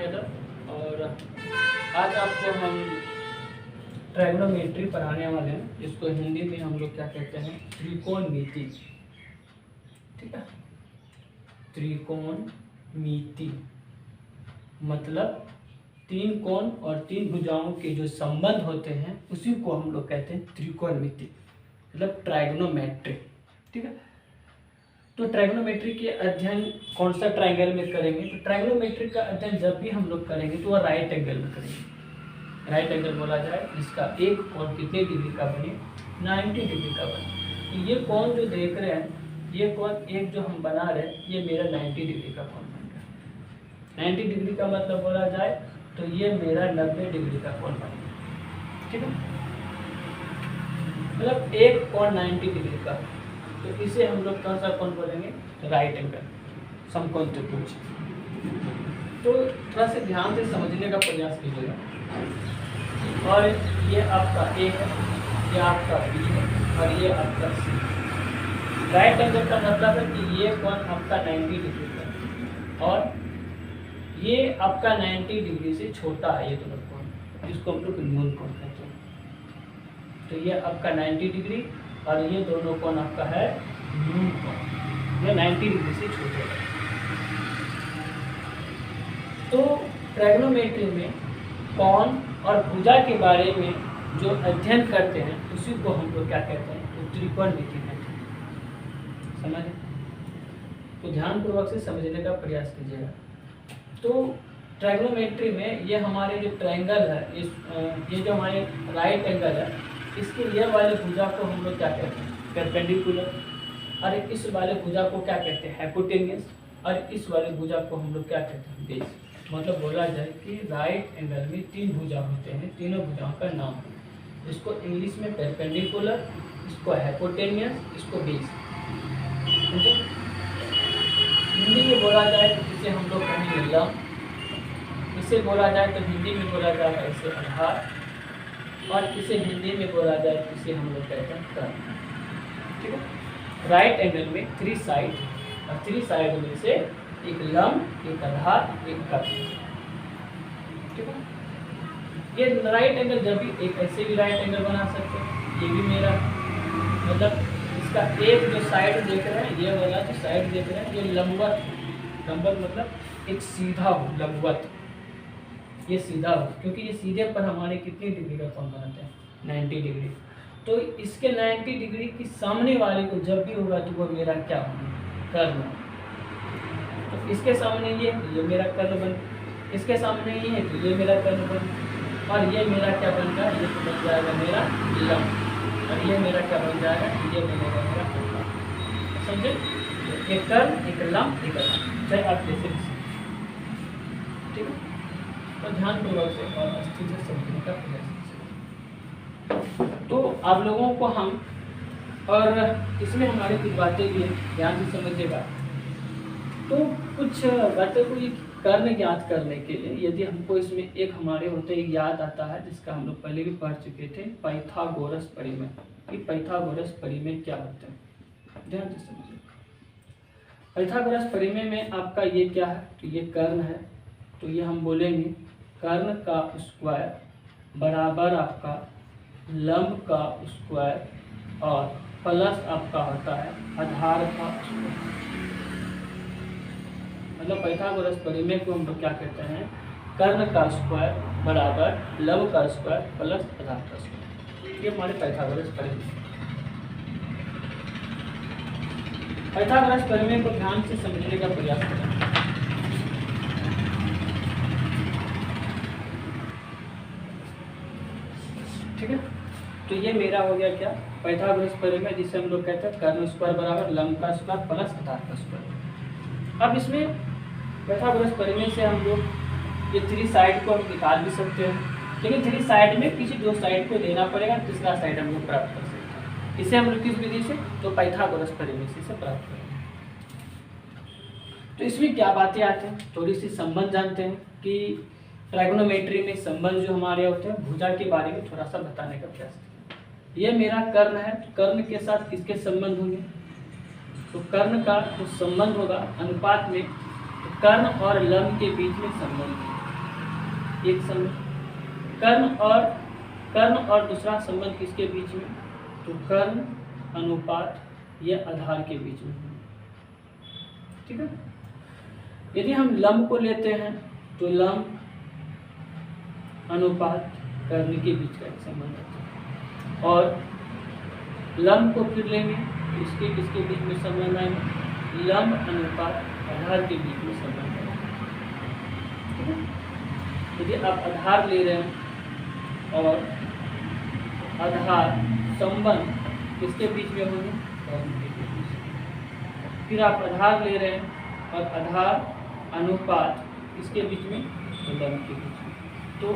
यादव और आज आपको हम ट्रायगोनोमेट्री पढ़ाने वाले हैं, जिसको हिंदी में हम लोग क्या कहते हैं, त्रिकोणमिति। ठीक है, त्रिकोणमिति मतलब तीन कोण और तीन भुजाओं के जो संबंध होते हैं उसी को हम लोग कहते हैं त्रिकोणमिति, मतलब ट्रायगोनोमेट्री। ठीक है, तो ट्रायगोनोमेट्री के अध्ययन कौन सा ट्रायंगल में करेंगे? तो ट्रायगोनोमेट्री का अध्ययन जब भी हम लोग करेंगे तो वह राइट एंगल में करेंगे। राइट एंगल बोला जाए जिसका एक कोण कितने डिग्री का बने? 90 डिग्री का बने। तो ये कोण जो देख रहे हैं, ये कोण एक जो हम बना रहे हैं, ये मेरा 90 डिग्री का कोण बन गया। 90 डिग्री का मतलब बोला जाए तो ये मेरा 90 डिग्री का कोण बन गया। ठीक है, मतलब एक कोण 90 डिग्री का, तो इसे हम लोग कौन सा कोण बोलेंगे? राइट एंगल, समकोण त्रिभुज। तो थोड़ा सा ध्यान से समझने का प्रयास कीजिएगा। और ये आपका ए है, ये आपका बी है और ये आपका सी। राइट एंगल का मतलब है कि ये कोण आपका 90 डिग्री का और ये आपका 90 डिग्री से छोटा है, ये दोनों कोण, जिसको हम लोग न्यून कोण कहते हैं। तो ये आपका 90 डिग्री और ये दोनों कोण आपका है न्यून कोण, ये 90 डिग्री से छोटे है। तो ट्रायगोनोमेट्री में कोण और भुजा के बारे में जो अध्ययन करते हैं उसी को हम लोग क्या कहते हैं? तो त्रिकोणमिति कहते हैं। समझे? तो ध्यानपूर्वक से समझने का प्रयास कीजिएगा। तो ट्रायगोनोमेट्री में ये हमारे जो ट्रायंगल है, ये जो हमारे राइट एंगल है, इसके ये वाले भुजा को हम लोग क्या कहते हैं? परपेंडिकुलर। और इस वाले भुजा को क्या कहते हैं? हाइपोटेन्यूस। और इस वाले भुजा को हम लोग क्या कहते हैं? बेस। मतलब बोला जाए कि राइट एंगल में तीन भुजा होते हैं, तीनों भुजाओं का नाम है। इसको इंग्लिश में परपेंडिकुलर, इसको हाइपोटेन्यूस, इसको बेस। हिंदी में बोला जाए तो इसे हम लोग कहेंगे लंब, इसे बोला जाए तो हिंदी में बोला जाएगा इसे आधार, और इसे हिंदी में बोला जाए तो इसे हम लोग कहते हैं कर्ण। ठीक है, राइट एंगल में 3 साइड और 3 साइड में से एक लंब, एक आधार, एक कर्ण। ठीक है, ये राइट एंगल जब भी एक ऐसे भी राइट एंगल बना सकते हैं। ये भी मेरा मतलब इसका एक जो साइड देख रहे हैं, ये वाला जो साइड देख रहे हैं, ये लंबवत, लंबवत मतलब एक सीधा हो, लंबवत, ये सीधा हो, क्योंकि ये सीधे पर हमारे कितनी डिग्री का कोण बनाते हैं? 90 डिग्री। तो इसके 90 डिग्री की सामने वाले को जब भी होगा तो वो मेरा क्या होगा? कर्ण। तो इसके सामने ये मेरा कर्ण बन, इसके सामने ये है तो ये मेरा कर्ण बन, और ये मेरा क्या बन जाएगा? ये तो बन जाएगा मेरा लंब, और ये मेरा क्या बन जाएगा? ये बनेगा मेरा कर्ण। समझे? एक कर्ण, एक लंब, एक आधार, चाहे आप जैसे भी। ठीक है, तो ध्यानपूर्वक से और अस्थिर से समझने का प्रयास कीजिए। तो आप लोगों को हम, और इसमें हमारी कुछ बातें भी हैं, ध्यान से समझिएगा। तो कुछ बातों को ये कर्ण ज्ञात करने के लिए यदि हमको इसमें एक हमारे होते एक याद आता है, जिसका हम लोग पहले भी पढ़ चुके थे, पाइथागोरस परिमेय। कि पाइथागोरस परिमेय क्या होता है, ध्यान से समझिए। पाइथागोरस परिमेय में आपका ये क्या है? तो ये कर्ण है, तो ये हम बोलेंगे कर्ण का स्क्वायर बराबर आपका लंब का स्क्वायर और प्लस आपका होता है आधार का स्क्वायर। मतलब पाइथागोरस परिमेय को हम लोग क्या कहते हैं? कर्ण का स्क्वायर बराबर लंब का स्क्वायर प्लस आधार का स्क्वायर। ये हमारे पाइथागोरस परिमेय। पाइथागोरस परिमेय को ध्यान से समझने का प्रयास करें। ठीक है, तो ये मेरा हो गया क्या? पाइथागोरस परिमेय, जिसे हम लोग कहते हैं कर्ण स्क्वायर बराबर लंब का स्क्वायर प्लस आधार का स्क्वायर। अब इसमें पाइथागोरस परिमेय से हम लोग ये 3 साइड को हम निकाल भी सकते हैं, लेकिन 3 साइड में किसी 2 साइड को लेना पड़ेगा, तीसरा साइड हम लोग प्राप्त कर सकते हैं। इसे हम लोग किस विधि से? तो पाइथागोरस परिमेय से प्राप्त करेंगे। तो इसमें क्या बातें आती हैं, थोड़ी सी संबंध जानते हैं कि ट्रायगोनोमेट्री में संबंध जो हमारे होते हैं, भुजा के बारे में थोड़ा सा बताने का प्रयास करें। ये मेरा कर्ण है, तो कर्ण के साथ किसके संबंध होंगे? तो कर्ण का जो संबंध होगा अनुपात में, तो कर्ण और लंब के बीच में संबंध है। एक संबंध। कर्ण और दूसरा संबंध किसके बीच में? तो कर्ण अनुपात या आधार के बीच में। ठीक है। यदि हम लंब को लेते हैं तो लंब अनुपात कर्ण के बीच का एक संबंध है, और लंब को फिर लेंगे इसके किसके बीच में संबंध आएंगे? लंब अनुपात आधार के बीच में संबंध है। ठीक है। यदि आप आधार ले रहे हैं और आधार संबंध किसके बीच में होंगे? कर्ण के बीच में। फिर आप आधार ले रहे हैं और आधार अनुपात किसके बीच में? लंब के बीच में। तो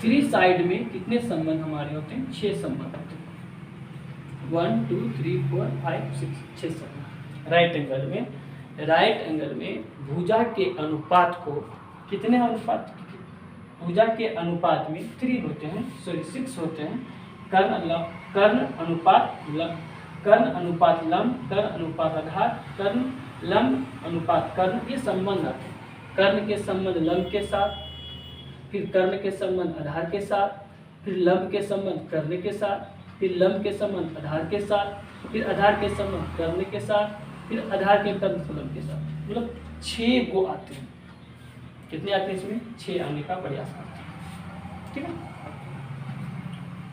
3 साइड में कितने संबंध हमारे होते हैं? 6 संबंध होते हैं। 1 2 3 4 5 6 संबंध। राइट एंगल में भुजा के अनुपात को कितने अनुपात? भुजा के अनुपात में 3 होते हैं, सॉरी 6 होते हैं। कर्ण अनुपात लंब, कर्ण अनुपात आधार, कर्ण लंब अनुपात कर्ण, ये संबंध आते हैं। कर्ण के संबंध लंब के साथ, फिर कर्ण के संबंध आधार के साथ, फिर लंब के संबंध कर्ण के साथ, फिर लंब के संबंध आधार के साथ, फिर आधार के संबंध कर्ण के साथ, फिर आधार के कर्ण लंब के साथ। मतलब 6 गो आते हैं। कितने आते हैं इसमें? 6 आने का प्रयास करते हैं। ठीक है।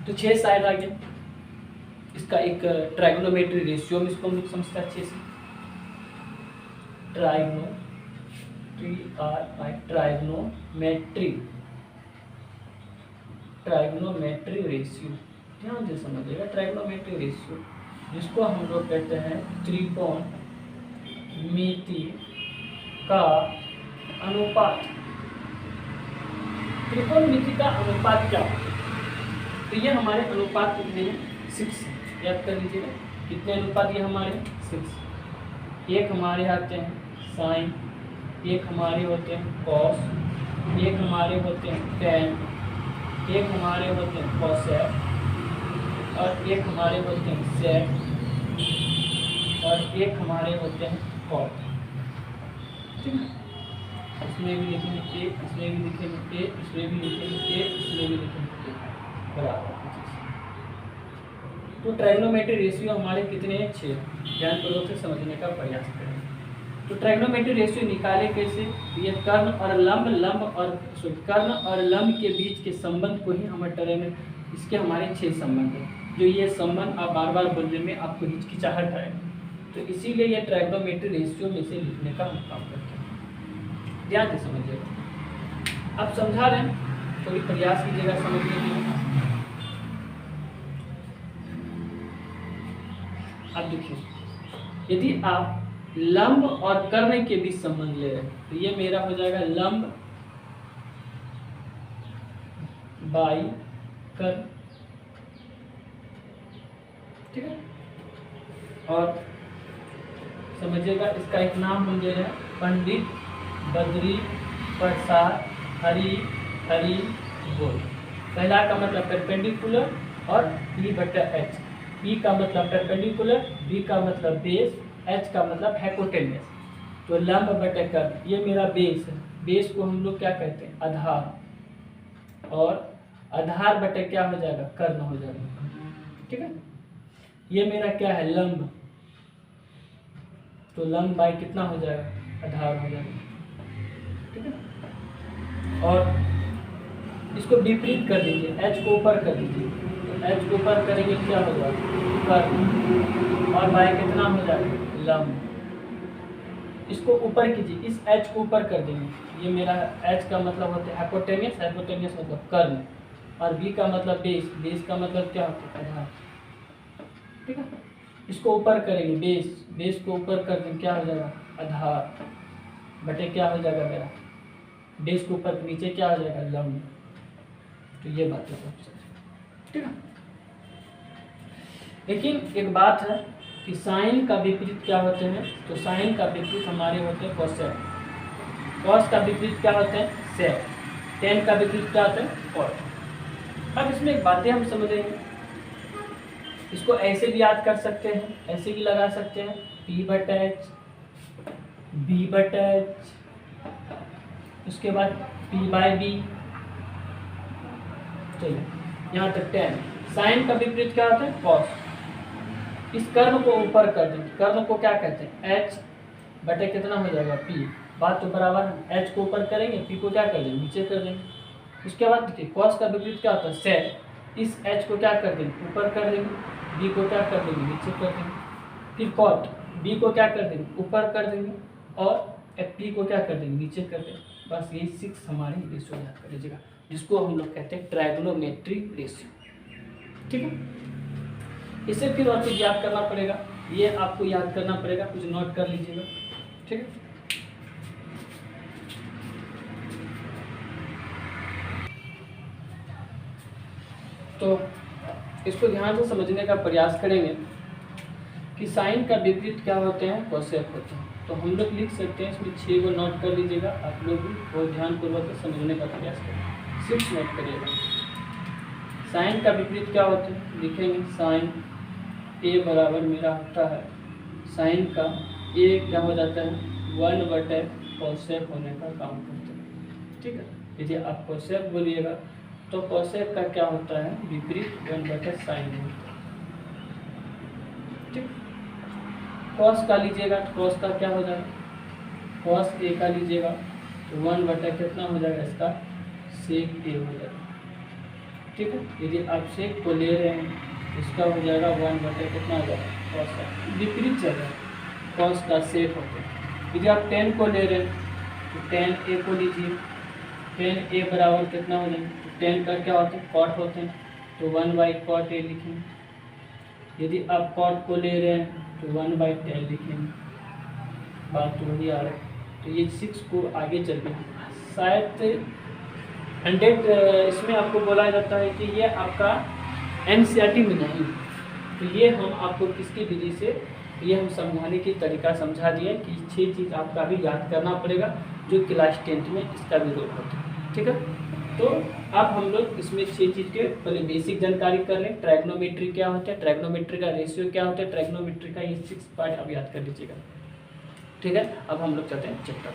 तो 6 साइड आ गए। इसका एक ट्राइगोनोमेट्री रेशियो में इसको हम लोग समझते हैं अच्छे से। ट्राइगोनोमेट्री रेशियो, ध्यान से समझिएगा। ट्राइगोनोमेट्री रेशियो जिसको हम लोग कहते हैं त्रिकोणमिति का अनुपात। त्रिकोणमिति का अनुपात क्या होता है? तो ये हमारे अनुपात कितने हैं? 6। याद कर लीजिएगा कितने अनुपात ये हमारे? 6। एक हमारे आते हैं साइन, एक हमारे होते हैं कॉस, एक हमारे होते हैं टेन, एक हमारे होते हैं कोसेक, और एक हमारे होते हैं सेक, और एक हमारे होते हैं कॉट। ठीक है। इसमें भी लिखेंगे ए, इसमें भी लिखेंगे ए, इसमें भी लिखेंगे ए, इसमें भी लिखेंगे ए, बराबर। तो ट्राइगोनोमेट्री रेशियो हमारे कितने हैं? 6। ध्यानपूर्वक से समझने का प्रयास करें। तो ट्राइगोनोमेट्री रेशियो निकाले कैसे? ये कर्ण और लंब के बीच के संबंध को ही हमें इसके हमारे 6 संबंध हैं। जो ये संबंध आप बार बार बोलने में आपको हिचकिचाहट आएगा, तो इसीलिए ये ट्राइगोनोमेट्री रेशियो में से लिखने का हम काम करते हैं। ध्यान से समझिएगा। अब समझा रहे हैं, थोड़ी प्रयास कीजिएगा समझने के लिए। अब देखिए, यदि आप लंब और कर्ण के बीच संबंध ले रहे हैं तो ये मेरा हो जाएगा लंब बाई कर्ण। ठीक है। और समझिएगा इसका एक नाम हम दे रहे हैं पंडित बद्री प्रसाद हरि बोल। पहला का मतलब परपेंडिकुलर और E/H। E का मतलब परपेंडिकुलर, B का मतलब बेस, H का मतलब हाइपोटेन्यूस। तो लंब बटे कर्ण, ये मेरा बेस है। बेस को हम लोग क्या कहते हैं? आधार, और आधार बटे क्या हो जाएगा? कर्ण हो जाएगा। ठीक है। ये मेरा क्या है? लंब। तो लंब बाई कितना हो जाएगा? आधार हो जाएगा। ठीक है। और इसको विपरीत कर दीजिए, H को ऊपर कर दीजिए। तो H को ऊपर करेंगे क्या हो जाएगा? कर्ण, और बाई कितना हो जाएगा? लंब। इसको ऊपर कीजिए, इस H को ऊपर कर देंगे। ये मेरा H का मतलब होता है हाइपोटेन्यूस, हाइपोटेन्यूस मतलब कर्ण, और B का मतलब बेस, बेस का मतलब क्या होता है? आधार। ठीक है। इसको ऊपर करेंगे, बेस को ऊपर कर देंगे, क्या हो जाएगा? आधार बटे क्या हो जाएगा मेरा? बेस को ऊपर, नीचे क्या हो जाएगा? लंब। तो ये बात है। ठीक है। लेकिन एक बात है कि साइन का विपरीत क्या होते हैं? तो साइन का विपरीत हमारे होते हैं कोसेक, कॉस का विपरीत क्या होते हैं? सेक, टेन का विपरीत क्या होते हैं? कॉट। अब इसमें एक बातें हम समझेंगे। इसको ऐसे भी याद कर सकते हैं, ऐसे भी लगा सकते हैं, P/H, B/H, उसके बाद P बाई बी। चलिए यहाँ तक tan। साइन का विपरीत क्या होता है? कॉस। इस कर्व को ऊपर कर दें, कर्व को क्या कहते हैं? h बटे कितना हो जाएगा? p। बात तो बराबर है, h को ऊपर करेंगे, p को क्या कर देंगे? नीचे कर देंगे। उसके बाद देखिए कॉस का विपरीत क्या होता है? सेक। इस h को क्या कर देंगे? ऊपर कर देंगे, b को क्या कर देंगे? नीचे कर देंगे। फिर कॉट, b को क्या कर देंगे? ऊपर कर देंगे, और p को क्या कर देंगे? नीचे कर देंगे। बस यही 6 हमारी रेशियो याद कर लीजिएगा, जिसको हम लोग कहते हैं ट्रायगोनोमेट्रिक रेशियो। ठीक है, इसे फिर और कुछ याद करना पड़ेगा, ये आपको याद करना पड़ेगा, कुछ नोट कर लीजिएगा। ठीक है, तो इसको ध्यान से समझने का प्रयास करेंगे कि साइन का विपरीत क्या होते हैं? कोसेक होते हैं। तो हम लोग लिख सकते हैं, इसमें 6 को नोट कर लीजिएगा, आप लोग भी बहुत ध्यानपूर्वक समझने का प्रयास करें। 6 नोट करिएगा। साइन का विपरीत क्या होते हैं? लिखेंगे साइन ए बराबर मेरा होता है, साइन का ए क्या हो जाता है? 1/कोसेक होने का काम करते हैं। ठीक है, यदि आप कोसेक बोलिएगा तो कोसेक का क्या होता है? विपरीत 1/साइन होता है। ठीक, कॉस का लीजिएगा तो कॉस का क्या हो जाएगा? कॉस ए का लीजिएगा तो 1/ कितना हो जाएगा? इसका सेक ए हो जाएगा। ठीक है, यदि आप सेक को ले रहे हैं इसका हो जाएगा 1/ कितना हो जाएगा? कॉस का। विपरीत चल रहा है, कॉस का सेक होता है। यदि आप tan को ले रहे हैं तो tan ए को लीजिए, tan ए बराबर कितना हो जाएगा? tan का क्या होता है? कॉट होते हैं, तो 1/cot ए लिखेंगे। यदि आप कॉट को ले रहे हैं तो 1/tan लिखेंगे। बात तो वही आ रहा है। तो ये 6 को आगे चल के शायद 100 इसमें आपको बोला जाता है कि ये आपका NCERT में नहीं, तो ये हम आपको किसकी विधि से ये हम समझाने की तरीका समझा दिए कि 6 चीज़ आपका भी याद करना पड़ेगा, जो क्लास 10th में इसका भी रोल होता है। ठीक है, तो अब हम लोग इसमें 6 चीज़ के पहले बेसिक जानकारी कर लें। ट्रायगोनोमेट्री क्या होता है, ट्रायगोनोमेट्री का रेशियो क्या होता है, ट्रायगोनोमेट्री का ये 6 पार्ट अब याद कर लीजिएगा। ठीक है, अब हम लोग चलते हैं चैप्टर।